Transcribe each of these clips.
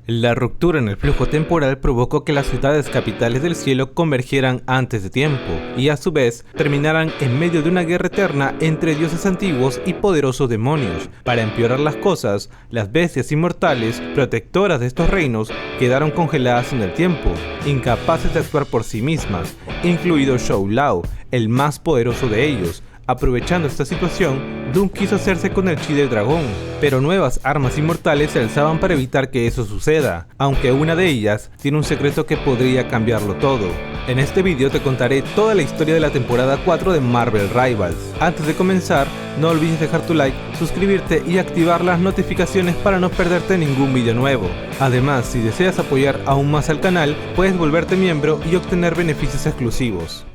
La ruptura en el flujo temporal provocó que las ciudades capitales del cielo convergieran antes de tiempo, y a su vez terminaran en medio de una guerra eterna entre dioses antiguos y poderosos demonios. Para empeorar las cosas, las bestias inmortales, protectoras de estos reinos, quedaron congeladas en el tiempo, incapaces de actuar por sí mismas, incluido Shou Lao, el más poderoso de ellos. Aprovechando esta situación, Doom quiso hacerse con el chi del dragón, pero nuevas armas inmortales se alzaban para evitar que eso suceda, aunque una de ellas tiene un secreto que podría cambiarlo todo. En este vídeo te contaré toda la historia de la temporada 4 de Marvel Rivals. Antes de comenzar, no olvides dejar tu like, suscribirte y activar las notificaciones para no perderte ningún vídeo nuevo. Además, si deseas apoyar aún más al canal, puedes volverte miembro y obtener beneficios exclusivos.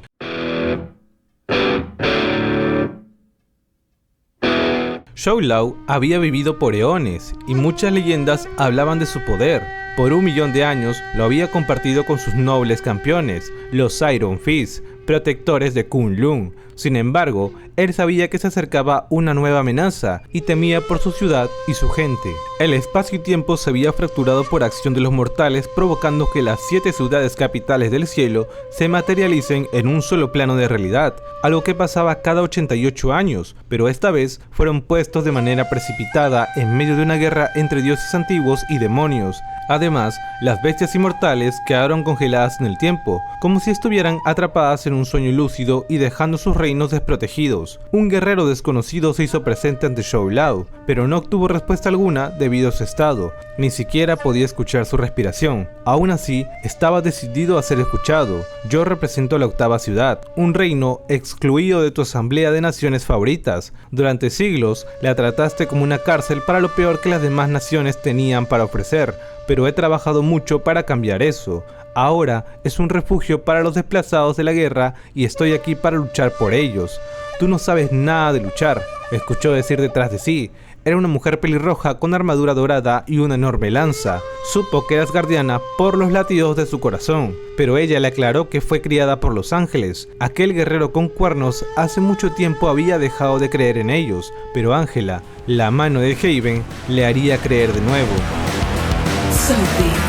Shou Lao había vivido por eones, y muchas leyendas hablaban de su poder. Por 1.000.000 de años lo había compartido con sus nobles campeones, los Iron Fist, protectores de Kunlun. Sin embargo, él sabía que se acercaba una nueva amenaza y temía por su ciudad y su gente. El espacio y tiempo se había fracturado por acción de los mortales, provocando que las 7 ciudades capitales del cielo se materialicen en un solo plano de realidad, algo que pasaba cada 88 años, pero esta vez fueron puestos de manera precipitada en medio de una guerra entre dioses antiguos y demonios. Además, las bestias inmortales quedaron congeladas en el tiempo, como si estuvieran atrapadas en un sueño lúcido y dejando sus reinos desprotegidos. Un guerrero desconocido se hizo presente ante Shou Lao, pero no obtuvo respuesta alguna debido a su estado, ni siquiera podía escuchar su respiración. Aún así, estaba decidido a ser escuchado. Yo represento la octava ciudad, un reino excluido de tu asamblea de naciones favoritas. Durante siglos, la trataste como una cárcel para lo peor que las demás naciones tenían para ofrecer, pero he trabajado mucho para cambiar eso. Ahora es un refugio para los desplazados de la guerra y estoy aquí para luchar por ellos. Tú no sabes nada de luchar, escuchó decir detrás de sí. Era una mujer pelirroja con armadura dorada y una enorme lanza. Supo que era asgardiana por los latidos de su corazón, pero ella le aclaró que fue criada por los ángeles. Aquel guerrero con cuernos hace mucho tiempo había dejado de creer en ellos, pero Ángela, la mano de Haven, le haría creer de nuevo. So be it.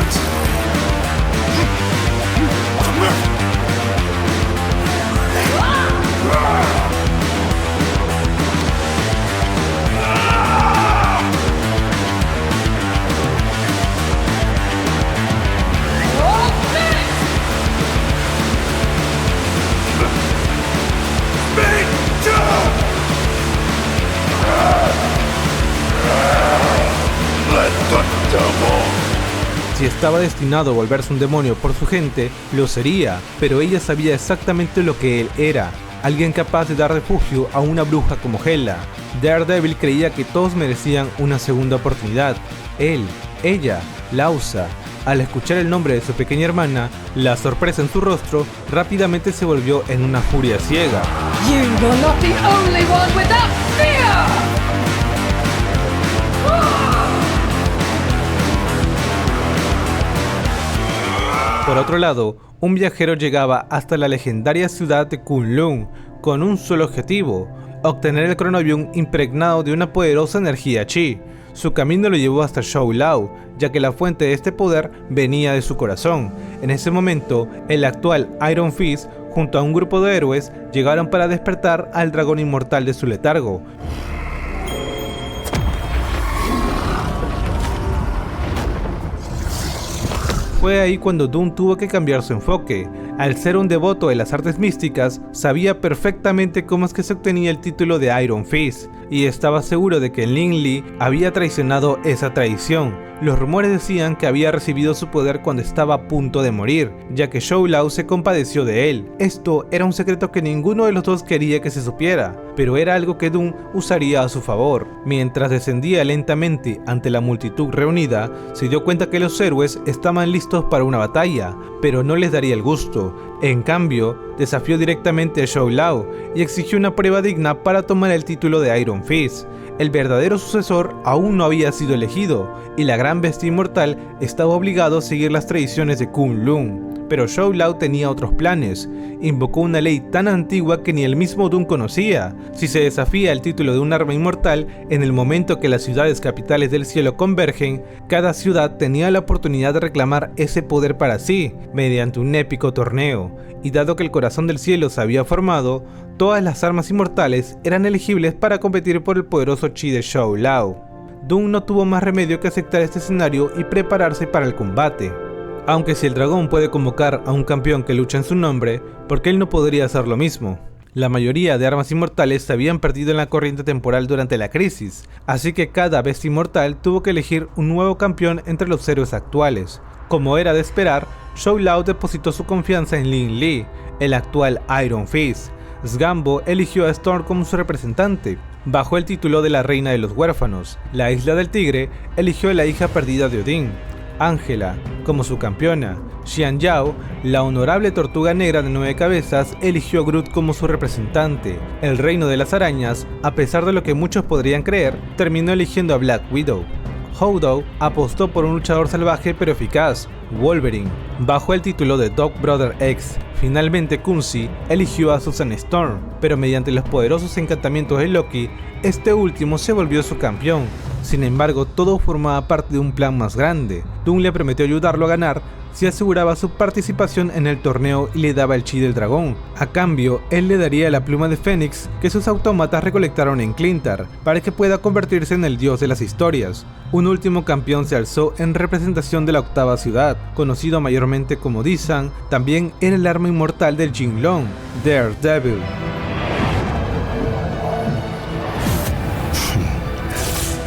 Si estaba destinado a volverse un demonio por su gente, lo sería, pero ella sabía exactamente lo que él era, alguien capaz de dar refugio a una bruja como Hela. Daredevil creía que todos merecían una segunda oportunidad. Él, ella, Lausa. Al escuchar el nombre de su pequeña hermana, la sorpresa en su rostro rápidamente se volvió en una furia ciega. You will not be only one without fear! Por otro lado, un viajero llegaba hasta la legendaria ciudad de Kunlun con un solo objetivo: obtener el Chronobium impregnado de una poderosa energía chi. Su camino lo llevó hasta Shou Lao, ya que la fuente de este poder venía de su corazón. En ese momento, el actual Iron Fist, junto a un grupo de héroes, llegaron para despertar al dragón inmortal de su letargo. Fue ahí cuando Doom tuvo que cambiar su enfoque. Al ser un devoto de las artes místicas, sabía perfectamente cómo es que se obtenía el título de Iron Fist, y estaba seguro de que Lin Li había traicionado esa tradición. Los rumores decían que había recibido su poder cuando estaba a punto de morir, ya que Shou Lao se compadeció de él. Esto era un secreto que ninguno de los dos quería que se supiera, pero era algo que Doom usaría a su favor. Mientras descendía lentamente ante la multitud reunida, se dio cuenta que los héroes estaban listos para una batalla, pero no les daría el gusto. En cambio, desafió directamente a Shou Lao y exigió una prueba digna para tomar el título de Iron Fist. El verdadero sucesor aún no había sido elegido, y la gran bestia inmortal estaba obligado a seguir las tradiciones de Kunlun. Pero Shou Lao tenía otros planes. Invocó una ley tan antigua que ni el mismo Doom conocía. Si se desafía el título de un arma inmortal, en el momento que las ciudades capitales del cielo convergen, cada ciudad tenía la oportunidad de reclamar ese poder para sí, mediante un épico torneo. Y dado que el corazón del cielo se había formado, todas las armas inmortales eran elegibles para competir por el poderoso chi de Shou Lao. Doom no tuvo más remedio que aceptar este escenario y prepararse para el combate. Aunque si el dragón puede convocar a un campeón que lucha en su nombre, ¿por qué él no podría hacer lo mismo? La mayoría de armas inmortales se habían perdido en la corriente temporal durante la crisis, así que cada bestia inmortal tuvo que elegir un nuevo campeón entre los héroes actuales. Como era de esperar, Shou Lao depositó su confianza en Lin Li, el actual Iron Fist. Sgambo eligió a Storm como su representante, bajo el título de la Reina de los Huérfanos. La Isla del Tigre eligió a la hija perdida de Odín, Ángela, como su campeona. Xian Yao, la honorable tortuga negra de 9 cabezas, eligió a Groot como su representante. El Reino de las Arañas, a pesar de lo que muchos podrían creer, terminó eligiendo a Black Widow. Hodo apostó por un luchador salvaje pero eficaz, Wolverine, bajo el título de Dog Brother X. Finalmente Kunzi eligió a Susan Storm, pero mediante los poderosos encantamientos de Loki, este último se volvió su campeón. Sin embargo, todo formaba parte de un plan más grande. Doom le prometió ayudarlo a ganar si aseguraba su participación en el torneo y le daba el chi del dragón. A cambio, él le daría la pluma de Fénix que sus autómatas recolectaron en Clintar, para que pueda convertirse en el dios de las historias. Un último campeón se alzó en representación de la octava ciudad, conocido mayormente como Di-San, también era el arma inmortal del Jinlong, Daredevil.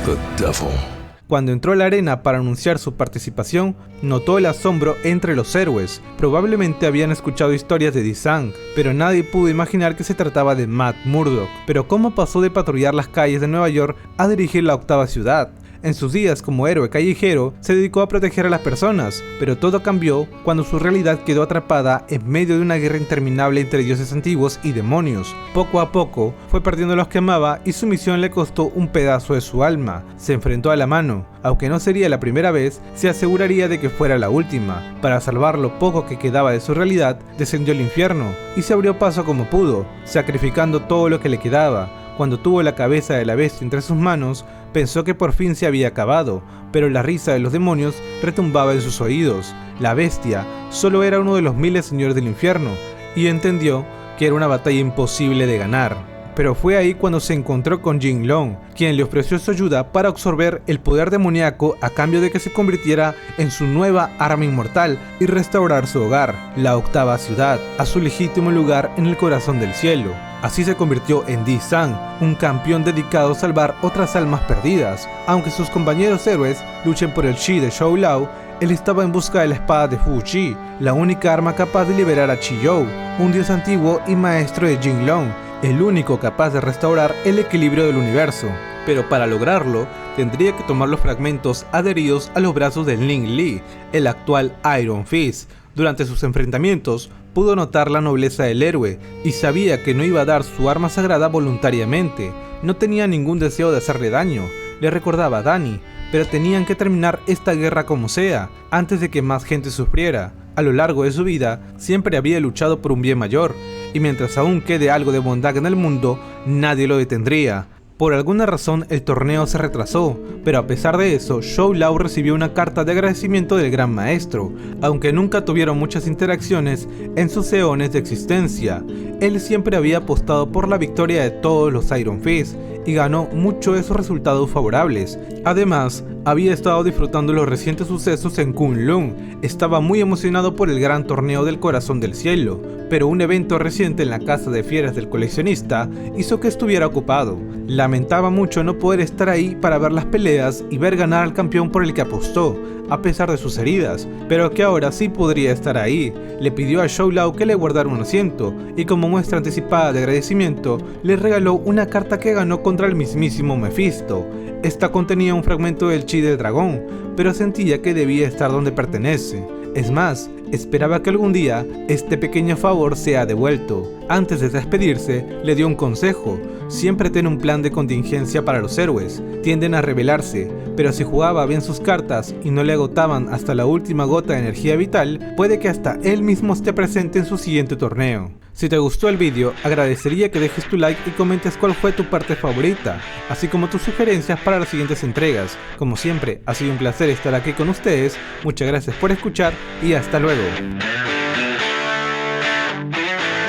The Devil. Cuando entró a la arena para anunciar su participación, notó el asombro entre los héroes. Probablemente habían escuchado historias de Di-San, pero nadie pudo imaginar que se trataba de Matt Murdock. Pero ¿cómo pasó de patrullar las calles de Nueva York a dirigir la octava ciudad? En sus días como héroe callejero, se dedicó a proteger a las personas, pero todo cambió cuando su realidad quedó atrapada en medio de una guerra interminable entre dioses antiguos y demonios. Poco a poco, fue perdiendo a los que amaba y su misión le costó un pedazo de su alma. Se enfrentó a la mano. Aunque no sería la primera vez, se aseguraría de que fuera la última. Para salvar lo poco que quedaba de su realidad, descendió al infierno y se abrió paso como pudo, sacrificando todo lo que le quedaba. Cuando tuvo la cabeza de la bestia entre sus manos, pensó que por fin se había acabado, pero la risa de los demonios retumbaba en sus oídos. La bestia solo era uno de los miles señores del infierno, y entendió que era una batalla imposible de ganar. Pero fue ahí cuando se encontró con Jinlong, quien le ofreció su ayuda para absorber el poder demoníaco a cambio de que se convirtiera en su nueva arma inmortal y restaurar su hogar, la octava ciudad, a su legítimo lugar en el corazón del cielo. Así se convirtió en Di-San, un campeón dedicado a salvar otras almas perdidas. Aunque sus compañeros héroes luchen por el chi de Shou Lao, él estaba en busca de la espada de Fu Chi, la única arma capaz de liberar a Chi-You, un dios antiguo y maestro de Jinlong, el único capaz de restaurar el equilibrio del universo. Pero para lograrlo, tendría que tomar los fragmentos adheridos a los brazos de Lin Li, el actual Iron Fist. Durante sus enfrentamientos, pudo notar la nobleza del héroe y sabía que no iba a dar su arma sagrada voluntariamente. No tenía ningún deseo de hacerle daño, le recordaba a Dani, pero tenían que terminar esta guerra como sea, antes de que más gente sufriera. A lo largo de su vida, siempre había luchado por un bien mayor, y mientras aún quede algo de bondad en el mundo, nadie lo detendría. Por alguna razón el torneo se retrasó, pero a pesar de eso, Shou Lao recibió una carta de agradecimiento del Gran Maestro, aunque nunca tuvieron muchas interacciones en sus eones de existencia. Él siempre había apostado por la victoria de todos los Iron Fist y ganó muchos de sus resultados favorables. Además, había estado disfrutando los recientes sucesos en Kunlun, estaba muy emocionado por el gran torneo del corazón del cielo, pero un evento reciente en la casa de fieras del coleccionista hizo que estuviera ocupado. Lamentaba mucho no poder estar ahí para ver las peleas y ver ganar al campeón por el que apostó, a pesar de sus heridas, pero que ahora sí podría estar ahí. Le pidió a Shou Lao que le guardara un asiento, y como muestra anticipada de agradecimiento, le regaló una carta que ganó contra el mismísimo Mephisto. Esta contenía un fragmento del chi del dragón, pero sentía que debía estar donde pertenece. Es más, esperaba que algún día este pequeño favor sea devuelto. Antes de despedirse, le dio un consejo. siempre ten un plan de contingencia para los héroes. Tienden a rebelarse, pero si jugaba bien sus cartas y no le agotaban hasta la última gota de energía vital, puede que hasta él mismo esté presente en su siguiente torneo. Si te gustó el vídeo, agradecería que dejes tu like y comentes cuál fue tu parte favorita, así como tus sugerencias para las siguientes entregas. Como siempre, ha sido un placer estar aquí con ustedes, muchas gracias por escuchar y hasta luego.